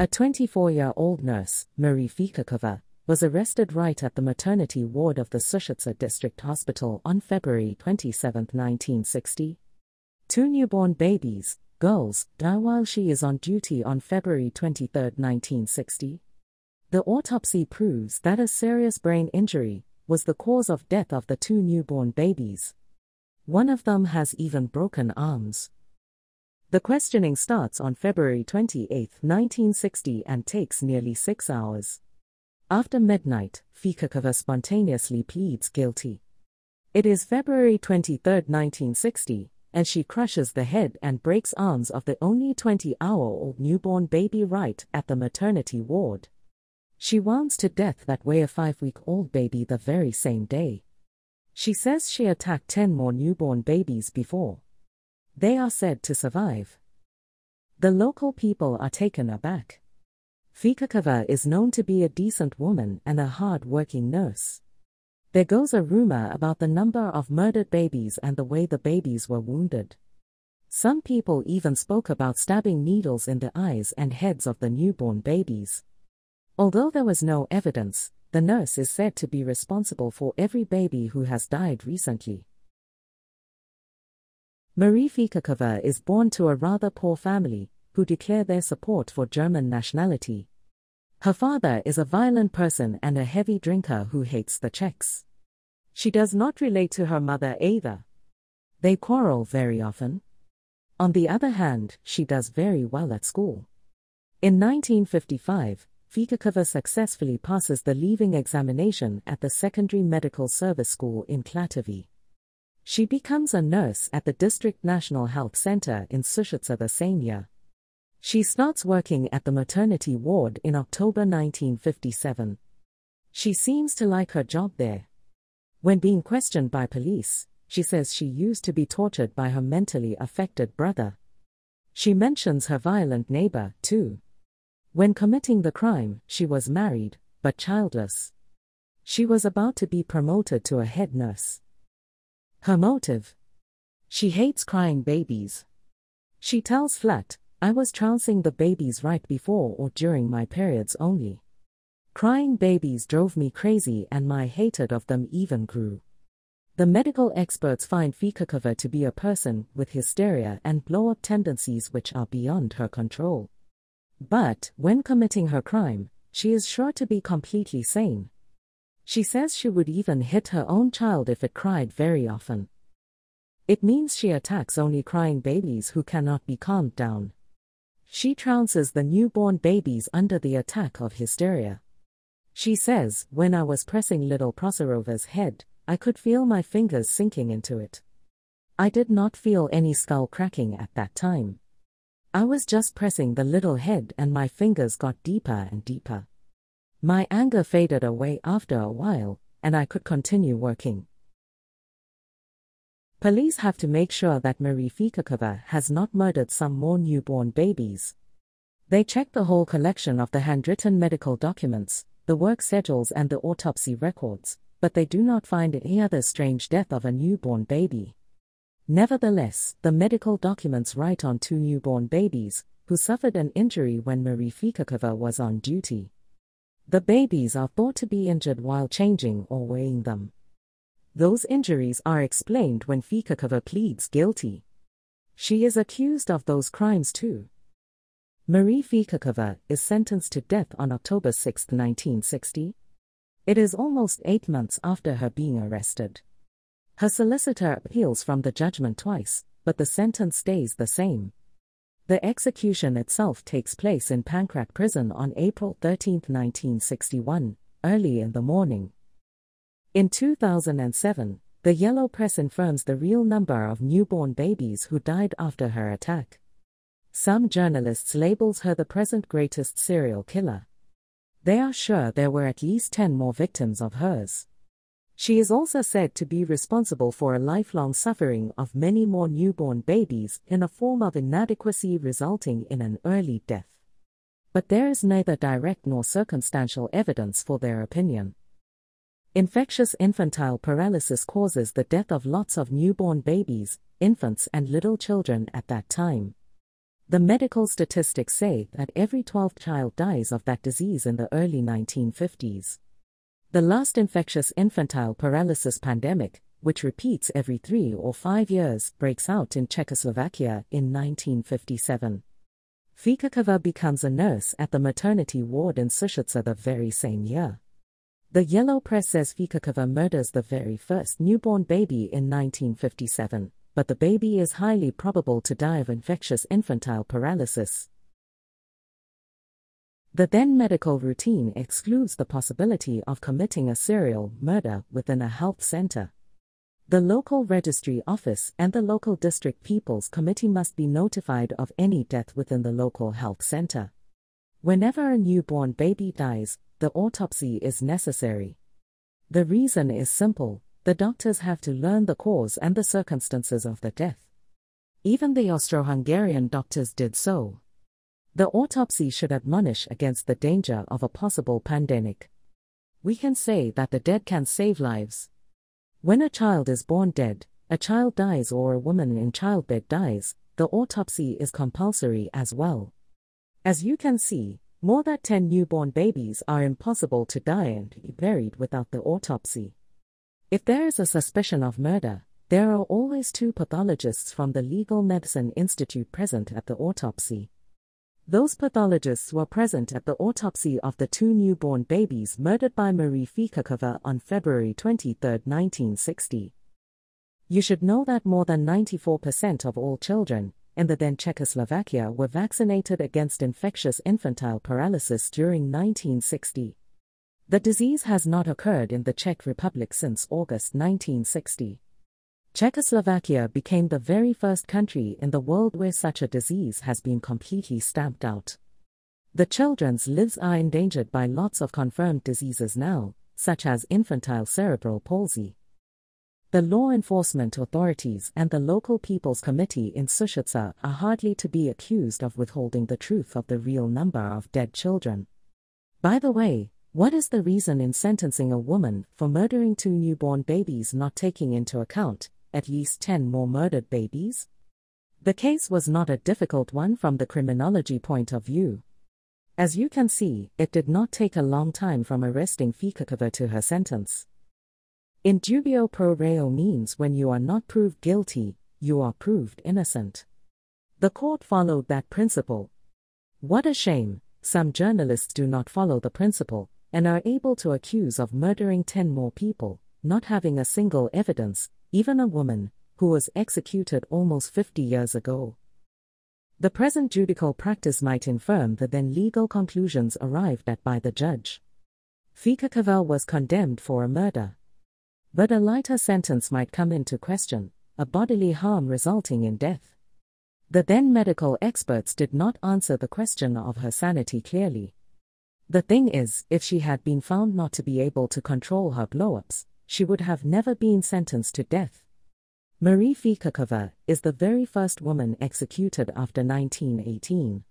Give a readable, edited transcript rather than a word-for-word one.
A 24-year-old nurse, Marie Fikáčkova, was arrested right at the maternity ward of the Sushitsa District Hospital on February 27, 1960. Two newborn babies, girls, die while she is on duty on February 23, 1960. The autopsy proves that a serious brain injury was the cause of death of the two newborn babies. One of them has even broken arms. The questioning starts on February 28, 1960 and takes nearly 6 hours. After midnight, Fikáčkova spontaneously pleads guilty. It is February 23, 1960, and she crushes the head and breaks arms of the only 20-hour-old newborn baby right at the maternity ward. She wounds to death that way a 5-week-old baby the very same day. She says she attacked 10 more newborn babies before. They are said to survive. The local people are taken aback. Fikáčkova is known to be a decent woman and a hard-working nurse. There goes a rumor about the number of murdered babies and the way the babies were wounded. Some people even spoke about stabbing needles in the eyes and heads of the newborn babies. Although there was no evidence, the nurse is said to be responsible for every baby who has died recently. Marie Fikáčkova is born to a rather poor family, who declare their support for German nationality. Her father is a violent person and a heavy drinker who hates the Czechs. She does not relate to her mother either. They quarrel very often. On the other hand, she does very well at school. In 1955, Fikáčkova successfully passes the leaving examination at the Secondary Medical Service School in Klatovy. She becomes a nurse at the District National Health Center in Sushitsa the same year. She starts working at the maternity ward in October 1957. She seems to like her job there. When being questioned by police, she says she used to be tortured by her mentally affected brother. She mentions her violent neighbor, too. When committing the crime, she was married, but childless. She was about to be promoted to a head nurse. Her motive? She hates crying babies. She tells flat, "I was trouncing the babies right before or during my periods only. Crying babies drove me crazy and my hatred of them even grew." The medical experts find Fikáčkova to be a person with hysteria and blow-up tendencies which are beyond her control. But, when committing her crime, she is sure to be completely sane. She says she would even hit her own child if it cried very often. It means she attacks only crying babies who cannot be calmed down. She trounces the newborn babies under the attack of hysteria. She says, "When I was pressing little Proserova's head, I could feel my fingers sinking into it. I did not feel any skull cracking at that time. I was just pressing the little head and my fingers got deeper and deeper. My anger faded away after a while, and I could continue working." Police have to make sure that Marie Fikáčkova has not murdered some more newborn babies. They check the whole collection of the handwritten medical documents, the work schedules and the autopsy records, but they do not find any other strange death of a newborn baby. Nevertheless, the medical documents write on 2 newborn babies, who suffered an injury when Marie Fikáčkova was on duty. The babies are thought to be injured while changing or weighing them. Those injuries are explained when Fikáčkova pleads guilty. She is accused of those crimes too. Marie Fikáčkova is sentenced to death on October 6, 1960. It is almost 8 months after her being arrested. Her solicitor appeals from the judgment twice, but the sentence stays the same. The execution itself takes place in Pankrat prison on April 13, 1961, early in the morning. In 2007, the Yellow Press confirms the real number of newborn babies who died after her attack. Some journalists labels her the present greatest serial killer. They are sure there were at least 10 more victims of hers. She is also said to be responsible for a lifelong suffering of many more newborn babies in a form of inadequacy resulting in an early death. But there is neither direct nor circumstantial evidence for their opinion. Infectious infantile paralysis causes the death of lots of newborn babies, infants and little children at that time. The medical statistics say that every 12th child dies of that disease in the early 1950s. The last infectious infantile paralysis pandemic, which repeats every 3 or 5 years, breaks out in Czechoslovakia in 1957. Fikáčkova becomes a nurse at the maternity ward in Sušice the very same year. The yellow press says Fikáčkova murders the very first newborn baby in 1957, but the baby is highly probable to die of infectious infantile paralysis. The then medical routine excludes the possibility of committing a serial murder within a health center. The local registry office and the local district people's committee must be notified of any death within the local health center. Whenever a newborn baby dies, the autopsy is necessary. The reason is simple: the doctors have to learn the cause and the circumstances of the death. Even the Austro-Hungarian doctors did so. The autopsy should admonish against the danger of a possible pandemic. We can say that the dead can save lives. When a child is born dead, a child dies, or a woman in childbed dies, the autopsy is compulsory as well. As you can see, more than 10 newborn babies are impossible to die and be buried without the autopsy. If there is a suspicion of murder, there are always 2 pathologists from the Legal Medicine Institute present at the autopsy. Those pathologists were present at the autopsy of the 2 newborn babies murdered by Marie Fikáčkova on February 23, 1960. You should know that more than 94% of all children in the then Czechoslovakia were vaccinated against infectious infantile paralysis during 1960. The disease has not occurred in the Czech Republic since August 1960. Czechoslovakia became the very first country in the world where such a disease has been completely stamped out. The children's lives are endangered by lots of confirmed diseases now, such as infantile cerebral palsy. The law enforcement authorities and the local people's committee in Sušice are hardly to be accused of withholding the truth of the real number of dead children. By the way, what is the reason in sentencing a woman for murdering 2 newborn babies not taking into account at least 10 more murdered babies? The case was not a difficult one from the criminology point of view. As you can see, it did not take a long time from arresting Fikáčkova to her sentence. In dubio pro reo means when you are not proved guilty, you are proved innocent. The court followed that principle. What a shame, some journalists do not follow the principle, and are able to accuse of murdering 10 more people, not having a single evidence, even a woman, who was executed almost 50 years ago. The present judicial practice might infirm the then legal conclusions arrived at by the judge. Fikáčkova was condemned for a murder. But a lighter sentence might come into question, a bodily harm resulting in death. The then medical experts did not answer the question of her sanity clearly. The thing is, if she had been found not to be able to control her blow-ups, she would have never been sentenced to death. Marie Fikáčkova is the very first woman executed after 1918.